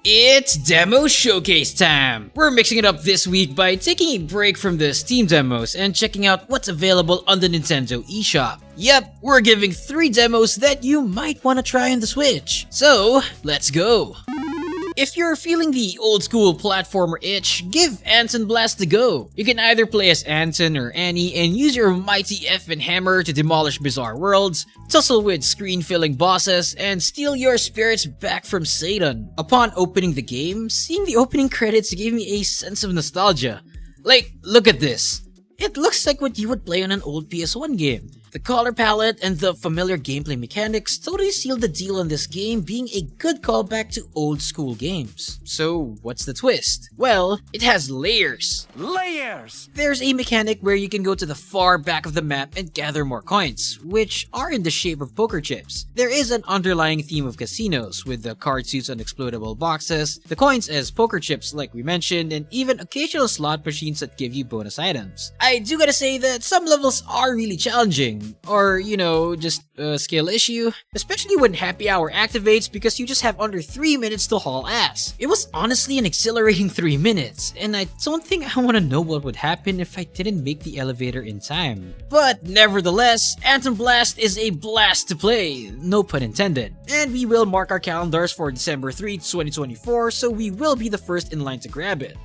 It's Demo Showcase time! We're mixing it up this week by taking a break from the Steam demos and checking out what's available on the Nintendo eShop. Yep, we're giving 3 demos that you might want to try on the Switch. So, let's go! If you're feeling the old-school platformer itch, give Antonblast a go. You can either play as Anton or Annie and use your mighty effing hammer to demolish bizarre worlds, tussle with screen-filling bosses, and steal your spirits back from Satan. Upon opening the game, seeing the opening credits gave me a sense of nostalgia. Like, look at this. It looks like what you would play on an old PS1 game. The color palette and the familiar gameplay mechanics totally seal the deal on this game being a good callback to old school games. So what's the twist? Well, it has layers. Layers! There's a mechanic where you can go to the far back of the map and gather more coins, which are in the shape of poker chips. There is an underlying theme of casinos, with the card suits on explodable boxes, the coins as poker chips like we mentioned, and even occasional slot machines that give you bonus items. I do gotta say that some levels are really challenging. Or, just a skill issue. Especially when Happy Hour activates because you just have under 3 minutes to haul ass. It was honestly an exhilarating 3 minutes, and I don't think I want to know what would happen if I didn't make the elevator in time. But nevertheless, Antonblast is a blast to play, no pun intended. And we will mark our calendars for December 3, 2024, so we will be the first in line to grab it.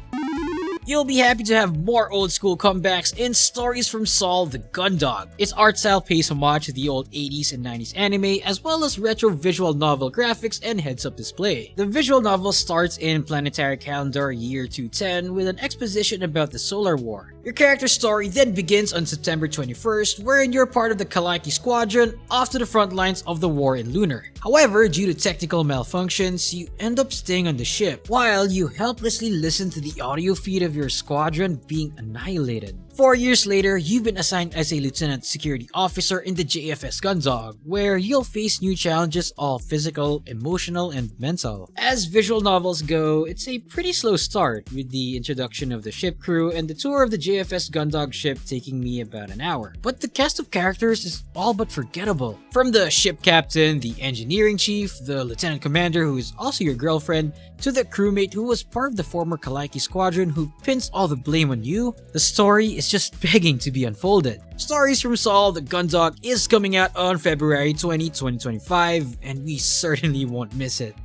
You'll be happy to have more old school comebacks in Stories from Saul the Gundog. Its art style pays homage to the old 80s and 90s anime, as well as retro visual novel graphics and heads-up display. The visual novel starts in planetary calendar year 210 with an exposition about the Solar War. Your character's story then begins on September 21st, wherein you're part of the Kalaki Squadron off to the front lines of the war in Lunar. However, due to technical malfunctions, you end up staying on the ship, while you helplessly listen to the audio feed of your squadron being annihilated. 4 years later, you've been assigned as a lieutenant security officer in the JFS Gundog, where you'll face new challenges, all physical, emotional, and mental. As visual novels go, it's a pretty slow start, with the introduction of the ship crew and the tour of the JFS Gundog ship taking me about an hour. But the cast of characters is all but forgettable. From the ship captain, the engineering chief, the lieutenant commander who is also your girlfriend, to the crewmate who was part of the former Kalaki Squadron who pins all the blame on you, the story is just begging to be unfolded. Stories from Saul the Gundog is coming out on February 20, 2025, and we certainly won't miss it.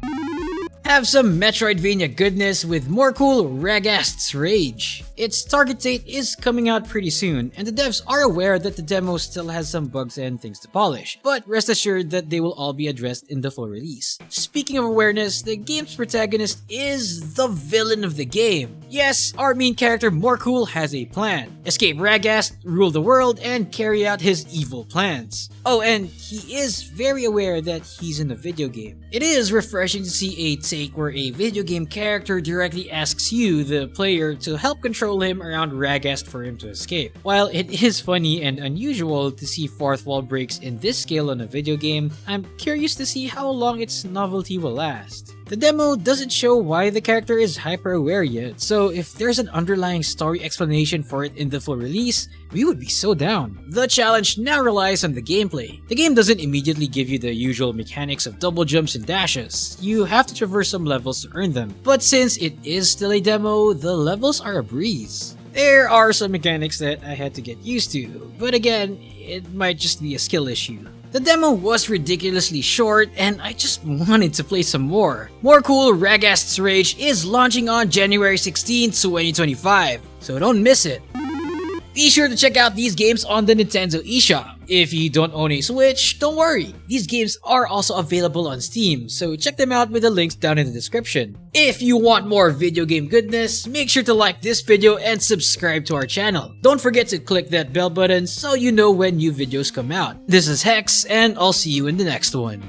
Have some Metroidvania goodness with Morkull Ragast's Rage. Its target date is coming out pretty soon, and the devs are aware that the demo still has some bugs and things to polish, but rest assured that they will all be addressed in the full release. Speaking of awareness, the game's protagonist is the villain of the game. Yes, our main character Morkull has a plan. Escape Ragast, rule the world, and carry out his evil plans. Oh, and he is very aware that he's in a video game. It is refreshing to see a take where a video game character directly asks you, the player, to help control him around Ragast for him to escape. While it is funny and unusual to see fourth wall breaks in this scale on a video game, I'm curious to see how long its novelty will last. The demo doesn't show why the character is hyper-aware yet, so if there's an underlying story explanation for it in the full release, we would be so down. The challenge now relies on the gameplay. The game doesn't immediately give you the usual mechanics of double jumps and dashes. You have to traverse some levels to earn them. But since it is still a demo, the levels are a breeze. There are some mechanics that I had to get used to, but again, it might just be a skill issue. The demo was ridiculously short, and I just wanted to play some more. Morkull Ragast's Rage is launching on January 16, 2025, so don't miss it. Be sure to check out these games on the Nintendo eShop. If you don't own a Switch, don't worry. These games are also available on Steam, so check them out with the links down in the description. If you want more video game goodness, make sure to like this video and subscribe to our channel. Don't forget to click that bell button so you know when new videos come out. This is Hex, and I'll see you in the next one.